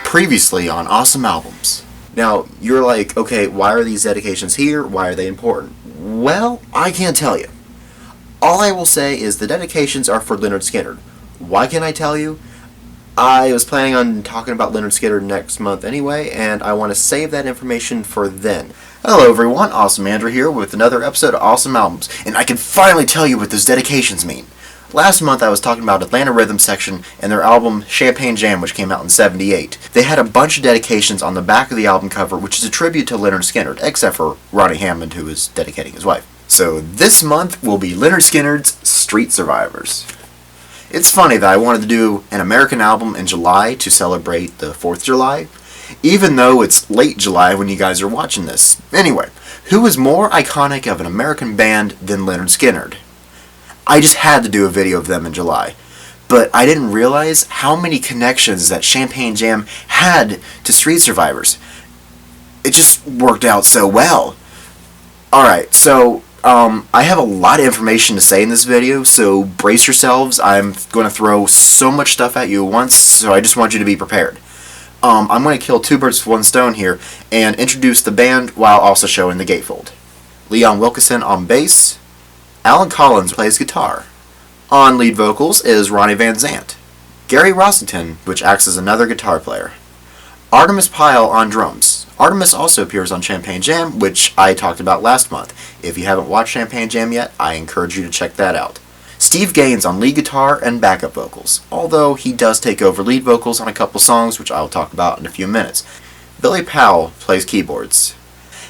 Previously on Awesome Albums. Now, you're like, okay, why are these dedications here? Why are they important? Well, I can't tell you. All I will say is the dedications are for Lynyrd Skynyrd. Why can't I tell you? I was planning on talking about Lynyrd Skynyrd next month anyway, and I want to save that information for then. Hello everyone, Awesome Andrew here with another episode of Awesome Albums, and I can finally tell you what those dedications mean. Last month I was talking about Atlanta Rhythm Section and their album Champagne Jam, which came out in '78. They had a bunch of dedications on the back of the album cover, which is a tribute to Lynyrd Skynyrd, except for Ronnie Hammond, who is dedicating his wife. So this month will be Lynyrd Skynyrd's Street Survivors. It's funny that I wanted to do an American album in July to celebrate the 4th of July, even though it's late July when you guys are watching this. Anyway, who is more iconic of an American band than Lynyrd Skynyrd? I just had to do a video of them in July, but I didn't realize how many connections that Champagne Jam had to Street Survivors. It just worked out so well. Alright, so I have a lot of information to say in this video, so brace yourselves. I'm going to throw so much stuff at you at once, so I just want you to be prepared. I'm going to kill two birds with one stone here and introduce the band while also showing the gatefold. Leon Wilkeson on bass. Alan Collins plays guitar. On lead vocals is Ronnie Van Zant. Gary Rossington, which acts as another guitar player. Artemis Pyle on drums. Artemis also appears on Champagne Jam, which I talked about last month. If you haven't watched Champagne Jam yet, I encourage you to check that out. Steve Gaines on lead guitar and backup vocals, although he does take over lead vocals on a couple songs, which I'll talk about in a few minutes. Billy Powell plays keyboards.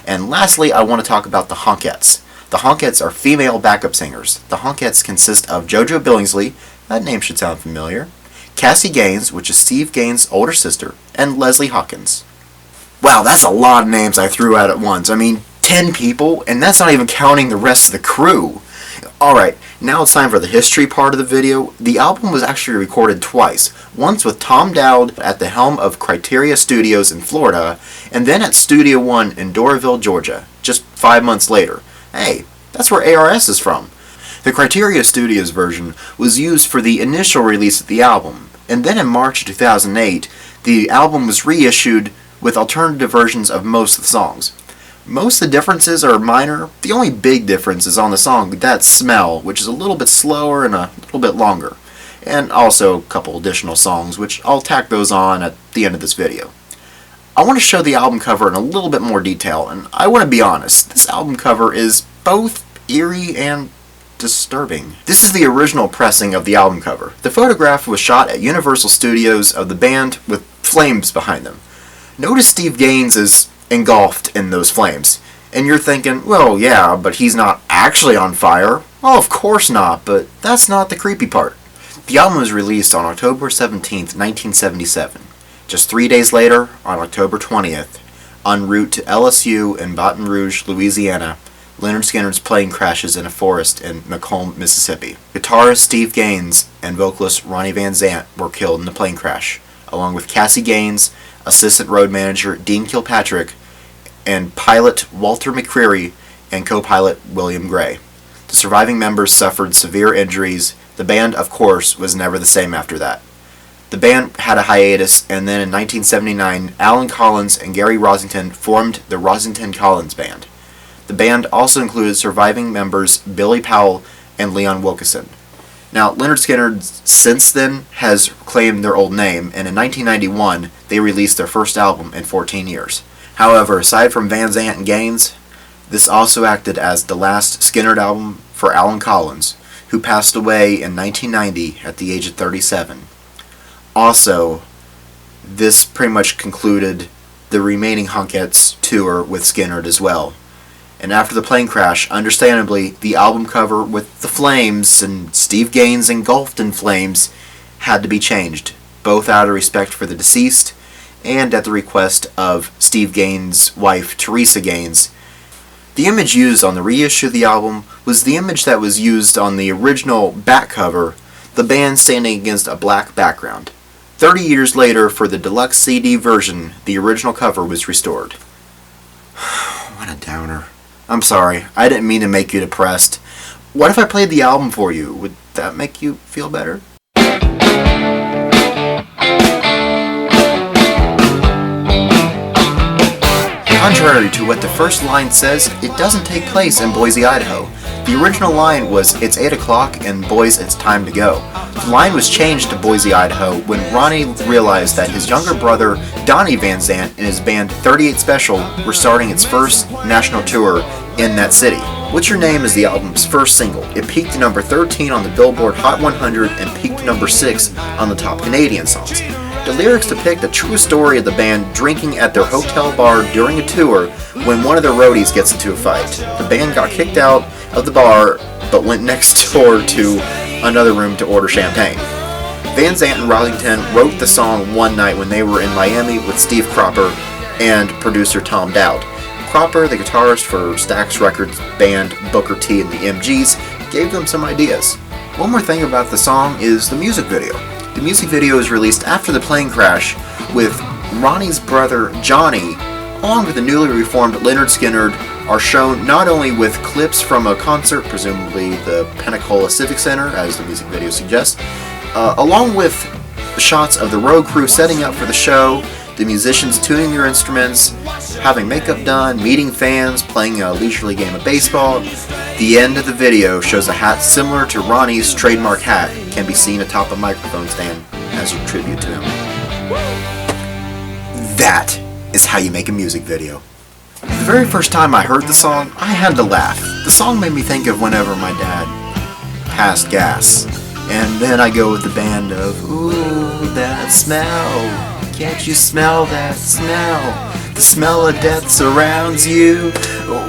And lastly, I want to talk about the Honkettes. The Honkettes are female backup singers. The Honkettes consist of JoJo Billingsley, that name should sound familiar, Cassie Gaines, which is Steve Gaines' older sister, and Leslie Hawkins. Wow, that's a lot of names I threw out at once. I mean, 10 people, and that's not even counting the rest of the crew. Alright, now it's time for the history part of the video. The album was actually recorded twice, once with Tom Dowd at the helm of Criteria Studios in Florida, and then at Studio One in Doraville, Georgia, just 5 months later. Hey, that's where ARS is from. The Criteria Studios version was used for the initial release of the album, and then in March 2008, the album was reissued with alternative versions of most of the songs. Most of the differences are minor. The only big difference is on the song That Smell, which is a little bit slower and a little bit longer, and also a couple additional songs, which I'll tack those on at the end of this video. I want to show the album cover in a little bit more detail, and I want to be honest, this album cover is both eerie and disturbing. This is the original pressing of the album cover. The photograph was shot at Universal Studios of the band with flames behind them. Notice Steve Gaines is engulfed in those flames, and you're thinking, well yeah, but he's not actually on fire. Well, of course not, but that's not the creepy part. The album was released on October 17th, 1977. Just 3 days later, on October 20th, en route to LSU in Baton Rouge, Louisiana, Lynyrd Skynyrd's plane crashes in a forest in Macomb, Mississippi. Guitarist Steve Gaines and vocalist Ronnie Van Zant were killed in the plane crash, along with Cassie Gaines, assistant road manager Dean Kilpatrick, and pilot Walter McCreary and co-pilot William Gray. The surviving members suffered severe injuries. The band, of course, was never the same after that. The band had a hiatus, and then in 1979, Alan Collins and Gary Rossington formed the Rossington-Collins Band. The band also included surviving members Billy Powell and Leon Wilkeson. Now, Lynyrd Skynyrd since then has claimed their old name, and in 1991, they released their first album in 14 years. However, aside from Van Zant and Gaines, this also acted as the last Skynyrd album for Alan Collins, who passed away in 1990 at the age of 37. Also, this pretty much concluded the remaining Honkettes tour with Skynyrd as well. And after the plane crash, understandably, the album cover with the flames and Steve Gaines engulfed in flames had to be changed, both out of respect for the deceased and at the request of Steve Gaines' wife, Teresa Gaines. The image used on the reissue of the album was the image that was used on the original back cover, the band standing against a black background. 30 years later, for the deluxe CD version, the original cover was restored. What a downer. I'm sorry, I didn't mean to make you depressed. What if I played the album for you? Would that make you feel better? Contrary to what the first line says, it doesn't take place in Boise, Idaho. The original line was, "It's 8 o'clock and boys, it's time to go." The line was changed to Boise, Idaho when Ronnie realized that his younger brother, Donnie Van Zant, and his band 38 Special were starting its first national tour in that city. What's Your Name is the album's first single. It peaked number 13 on the Billboard Hot 100 and peaked number 6 on the top Canadian songs. The lyrics depict the true story of the band drinking at their hotel bar during a tour when one of their roadies gets into a fight. The band got kicked out of the bar but went next door to another room to order champagne. Van Zant and Rosington wrote the song one night when they were in Miami with Steve Cropper and producer Tom Dowd. Cropper, the guitarist for Stax Records band Booker T and the MGs, gave them some ideas. One more thing about the song is the music video. The music video is released after the plane crash, with Ronnie's brother Johnny, along with the newly reformed Lynyrd Skynyrd, are shown not only with clips from a concert, presumably the Pensacola Civic Center, as the music video suggests, along with shots of the road crew setting up for the show, the musicians tuning their instruments, having makeup done, meeting fans, playing a leisurely game of baseball. The end of the video shows a hat similar to Ronnie's trademark hat can be seen atop a microphone stand as a tribute to him. That is how you make a music video. The very first time I heard the song, I had to laugh. The song made me think of whenever my dad passed gas. And then I go with the band of, "Ooh, that smell. Can't you smell that smell? The smell of death surrounds you."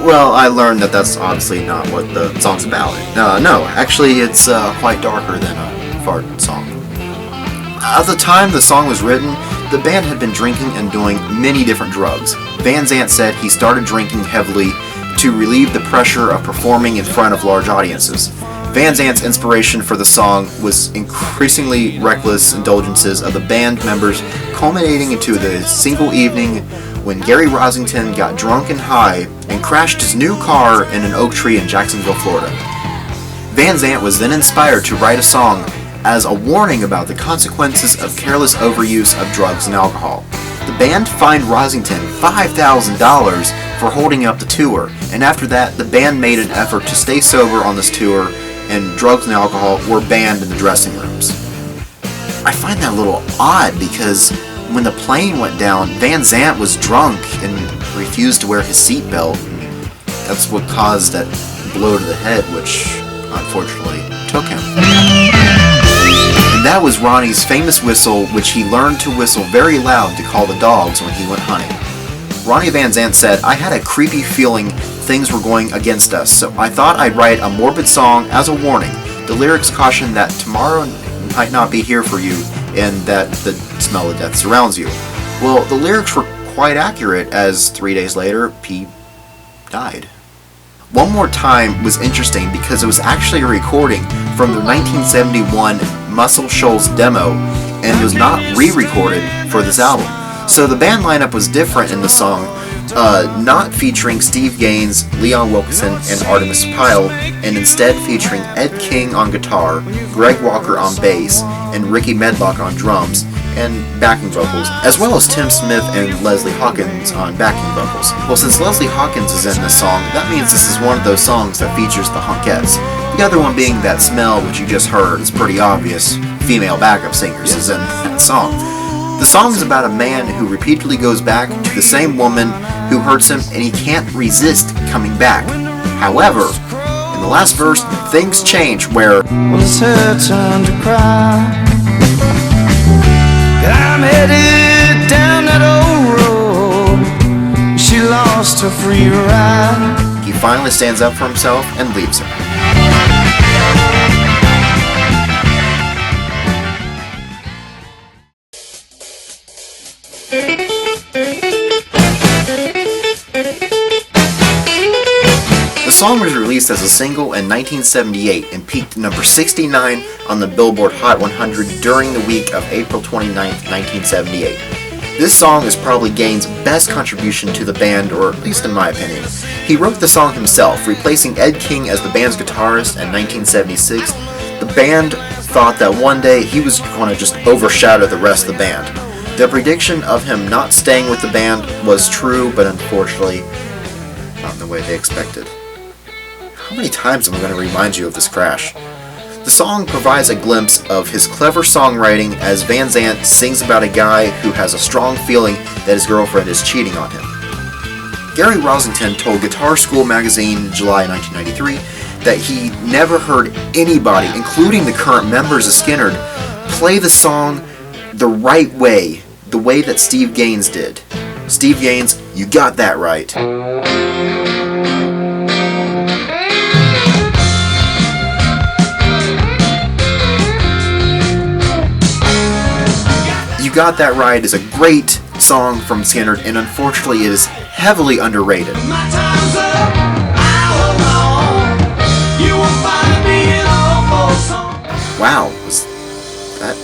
Well, I learned that that's obviously not what the song's about. No, actually it's quite darker than a fart song. At the time the song was written, the band had been drinking and doing many different drugs. Van Zant said he started drinking heavily to relieve the pressure of performing in front of large audiences. Van Zant's inspiration for the song was increasingly reckless indulgences of the band members, culminating into the single evening when Gary Rosington got drunk and high and crashed his new car in an oak tree in Jacksonville, Florida. Van Zant was then inspired to write a song as a warning about the consequences of careless overuse of drugs and alcohol. The band fined Rosington $5,000 for holding up the tour, and after that the band made an effort to stay sober on this tour, and drugs and alcohol were banned in the dressing rooms. I find that a little odd because when the plane went down, Van Zant was drunk and refused to wear his seatbelt. That's what caused that blow to the head, which unfortunately took him. And that was Ronnie's famous whistle, which he learned to whistle very loud to call the dogs when he went hunting. Ronnie Van Zant said, "I had a creepy feeling things were going against us, so I thought I'd write a morbid song as a warning. The lyrics caution that tomorrow might not be here for you and that the smell of death surrounds you." Well, the lyrics were quite accurate, as 3 days later, Pete died. One More Time was interesting because it was actually a recording from the 1971 Muscle Shoals demo and was not re-recorded for this album. So the band lineup was different in the song, not featuring Steve Gaines, Leon Wilkeson, and Artemis Pyle, and instead featuring Ed King on guitar, Greg Walker on bass, and Ricky Medlock on drums and backing vocals, as well as Tim Smith and Leslie Hawkins on backing vocals. Well, since Leslie Hawkins is in this song, that means this is one of those songs that features the Hunkettes. The other one being That Smell, which you just heard, is pretty obvious. Female backup singers is in that song. The song is about a man who repeatedly goes back to the same woman who hurts him, and he can't resist coming back. However, in the last verse, things change where, "Well, it's her turn to cry, and I'm headed down that old road. She lost her free ride." he finally stands up for himself and leaves her. The song was released as a single in 1978 and peaked number 69 on the Billboard Hot 100 during the week of April 29, 1978. This song is probably Gaines' best contribution to the band, or at least in my opinion. He wrote the song himself, replacing Ed King as the band's guitarist in 1976. The band thought that one day he was going to just overshadow the rest of the band. The prediction of him not staying with the band was true, but unfortunately, not in the way they expected. How many times am I going to remind you of this crash? The song provides a glimpse of his clever songwriting as Van Zant sings about a guy who has a strong feeling that his girlfriend is cheating on him. Gary Rosington told Guitar School magazine in July 1993 that he never heard anybody, including the current members of Skynyrd, play the song the right way, the way that Steve Gaines did. Steve Gaines, you got that right. You Got That Right is a great song from Skynyrd, and unfortunately it is heavily underrated. Wow, was that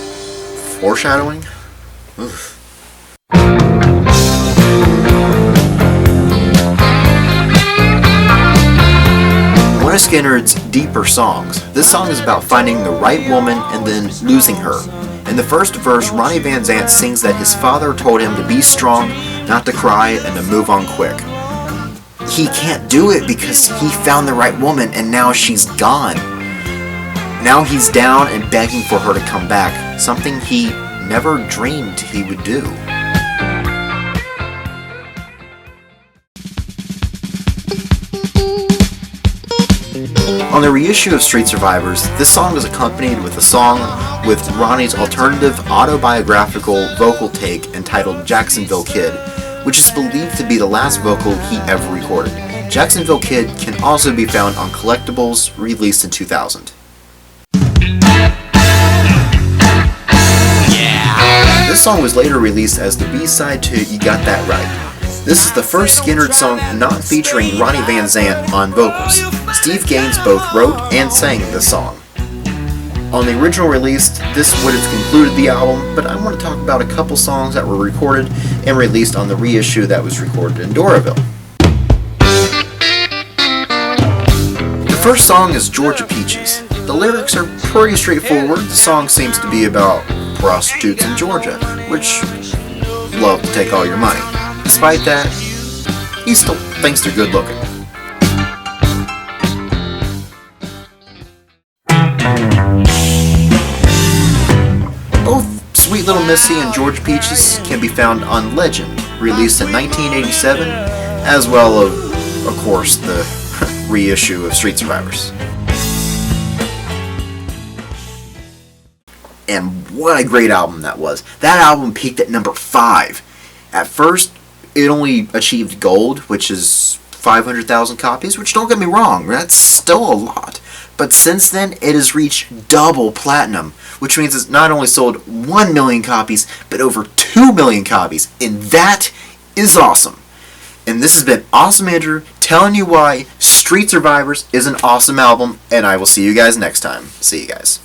foreshadowing? Oof. One of Skynyrd's deeper songs. This song is about finding the right woman and then losing her. In the first verse, Ronnie Van Zant sings that his father told him to be strong, not to cry, and to move on quick. He can't do it because he found the right woman and now she's gone. Now he's down and begging for her to come back, something he never dreamed he would do. On the reissue of Street Survivors, this song is accompanied with a song with Ronnie's alternative autobiographical vocal take entitled Jacksonville Kid, which is believed to be the last vocal he ever recorded. Jacksonville Kid can also be found on Collectibles, released in 2000. This song was later released as the B-side to You Got That Right. This is the first Skynyrd song not featuring Ronnie Van Zant on vocals. Steve Gaines both wrote and sang this song. On the original release, this would have concluded the album, but I want to talk about a couple songs that were recorded and released on the reissue that was recorded in Doraville. The first song is Georgia Peaches. The lyrics are pretty straightforward. The song seems to be about prostitutes in Georgia, which love to take all your money. Despite that, he still thinks they're good looking. Both Sweet Little Missy and Georgia Peaches can be found on Legend, released in 1987, as well as, of course, the reissue of Street Survivors. And what a great album that was. That album peaked at number 5. At first, it only achieved gold, which is 500,000 copies, which, don't get me wrong, that's still a lot. But since then, it has reached double platinum, which means it's not only sold 1 million copies, but over 2 million copies. And that is awesome. And this has been Awesome Andrew, telling you why Street Survivors is an awesome album, and I will see you guys next time. See you guys.